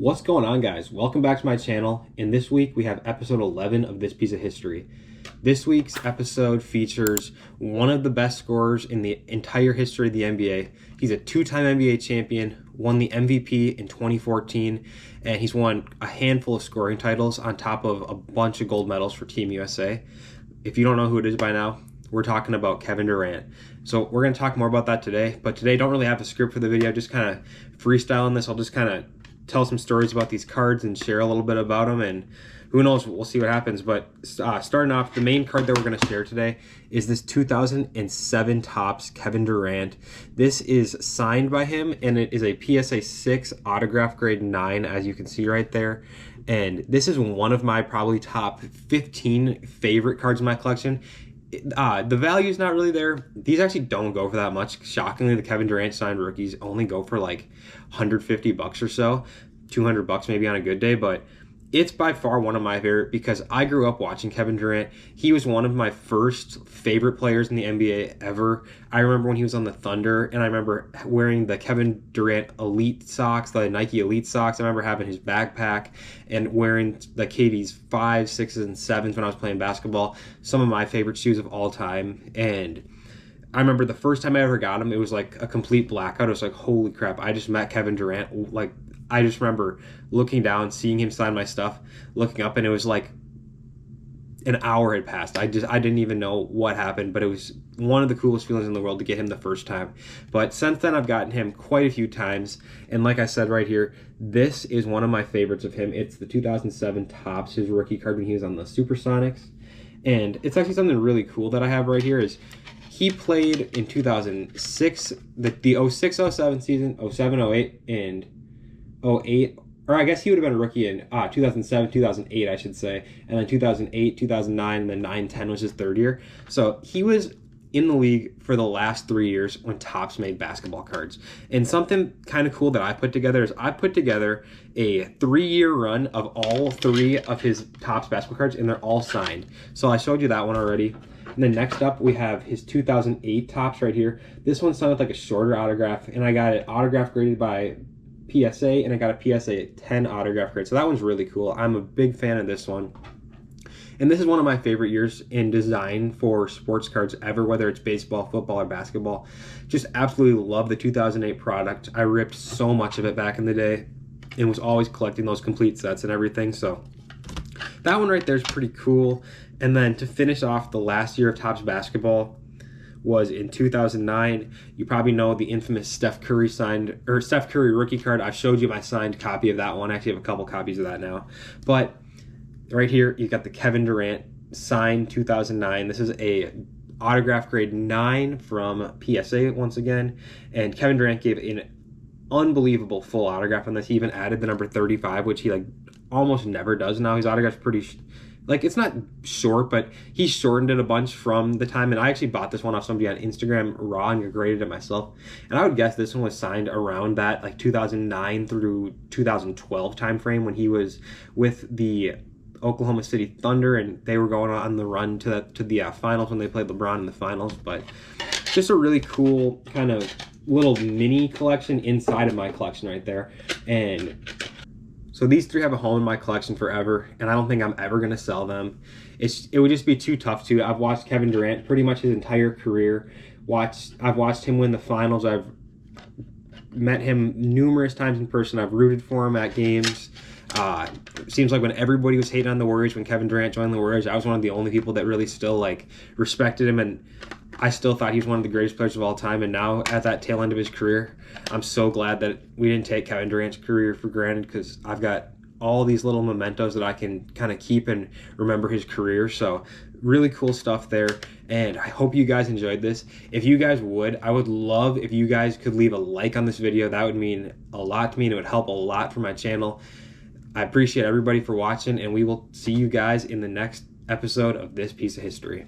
What's going on, guys? Welcome back to my channel. And this week we have episode 11 of This Piece of History. This week's episode features one of the best scorers in the entire history of the NBA. He's a two-time NBA champion, won the MVP in 2014, and he's won a handful of scoring titles on top of a bunch of gold medals for Team USA. If you don't know who it is by now, we're talking about Kevin Durant. So we're going to talk more about that today, but today I don't really have a script for the video, just kind of freestyling this. I'll just kind of tell some stories about these cards and share a little bit about them, and who knows, we'll see what happens. But starting off, the main card that we're going to share today is this 2007 Topps Kevin Durant. This is signed by him, and it is a PSA 6 autograph grade 9, as you can see right there. And this is one of my probably top 15 favorite cards in my collection. The value is not really there. These actually don't go for that much. Shockingly, the Kevin Durant signed rookies only go for like $150 or so, $200 maybe on a good day, but it's by far one of my favorite because I grew up watching Kevin Durant. He was one of my first favorite players in the NBA ever. I remember when he was on the Thunder, and I remember wearing the Kevin Durant Elite socks, the Nike Elite socks. I remember having his backpack and wearing the KD's 5s, 6s, and 7s when I was playing basketball. Some of my favorite shoes of all time. And I remember the first time I ever got him, it was like a complete blackout. It was like, holy crap, I just met Kevin Durant. Like, I just remember looking down, seeing him sign my stuff, looking up, and it was like an hour had passed. I didn't even know what happened, but it was one of the coolest feelings in the world to get him the first time. But since then, I've gotten him quite a few times, and like I said right here, this is one of my favorites of him. It's the 2007 Topps, his rookie card when he was on the Supersonics, and it's actually something really cool that I have right here is he played in 2006, the 06-07 season, 07-08, and 08, or I guess he would have been a rookie in 2007, 2008, I should say, and then 2008, 2009, and then 9-10 was his third year. So he was in the league for the last 3 years when Topps made basketball cards. And something kind of cool that I put together is I put together a 3-year run of all 3 of his Topps basketball cards, and they're all signed. So I showed you that one already. And then next up, we have his 2008 Topps right here. This one's signed with like a shorter autograph, and I got it autograph graded by PSA, and I got a PSA 10 autograph grade. So that one's really cool. I'm a big fan of this one. And this is one of my favorite years in design for sports cards ever, whether it's baseball, football, or basketball. Just absolutely love the 2008 product. I ripped so much of it back in the day and was always collecting those complete sets and everything. So that one right there is pretty cool. And then to finish off, the last year of Topps basketball was in 2009. You probably know the infamous Steph Curry rookie card. I've showed you my signed copy of that one. I actually have a couple copies of that now. But right here, you got the Kevin Durant signed 2009. This is a autograph grade 9 from PSA once again. And Kevin Durant gave an unbelievable full autograph on this. He even added the number 35, which he like almost never does now. His autograph's pretty like, it's not short, but he shortened it a bunch from the time. And I actually bought this one off somebody on Instagram raw and graded it myself. And I would guess this one was signed around that like 2009 through 2012 time frame when he was with the Oklahoma City Thunder, and they were going on the run to the finals when they played LeBron in the finals. But just a really cool kind of little mini collection inside of my collection right there. And so these 3 have a home in my collection forever, and I don't think I'm ever going to sell them. It would just be too tough to. I've watched Kevin Durant pretty much his entire career. I've watched him win the finals. I've met him numerous times in person. I've rooted for him at games. Seems like when everybody was hating on the Warriors, when Kevin Durant joined the Warriors, I was one of the only people that really still like respected him, and I still thought he was one of the greatest players of all time. And now at that tail end of his career, I'm so glad that we didn't take Kevin Durant's career for granted, because I've got all these little mementos that I can kind of keep and remember his career. So really cool stuff there, and I hope you guys enjoyed this. If you guys would, I would love if you guys could leave a like on this video. That would mean a lot to me, and it would help a lot for my channel. I appreciate everybody for watching, and we will see you guys in the next episode of This Piece of History.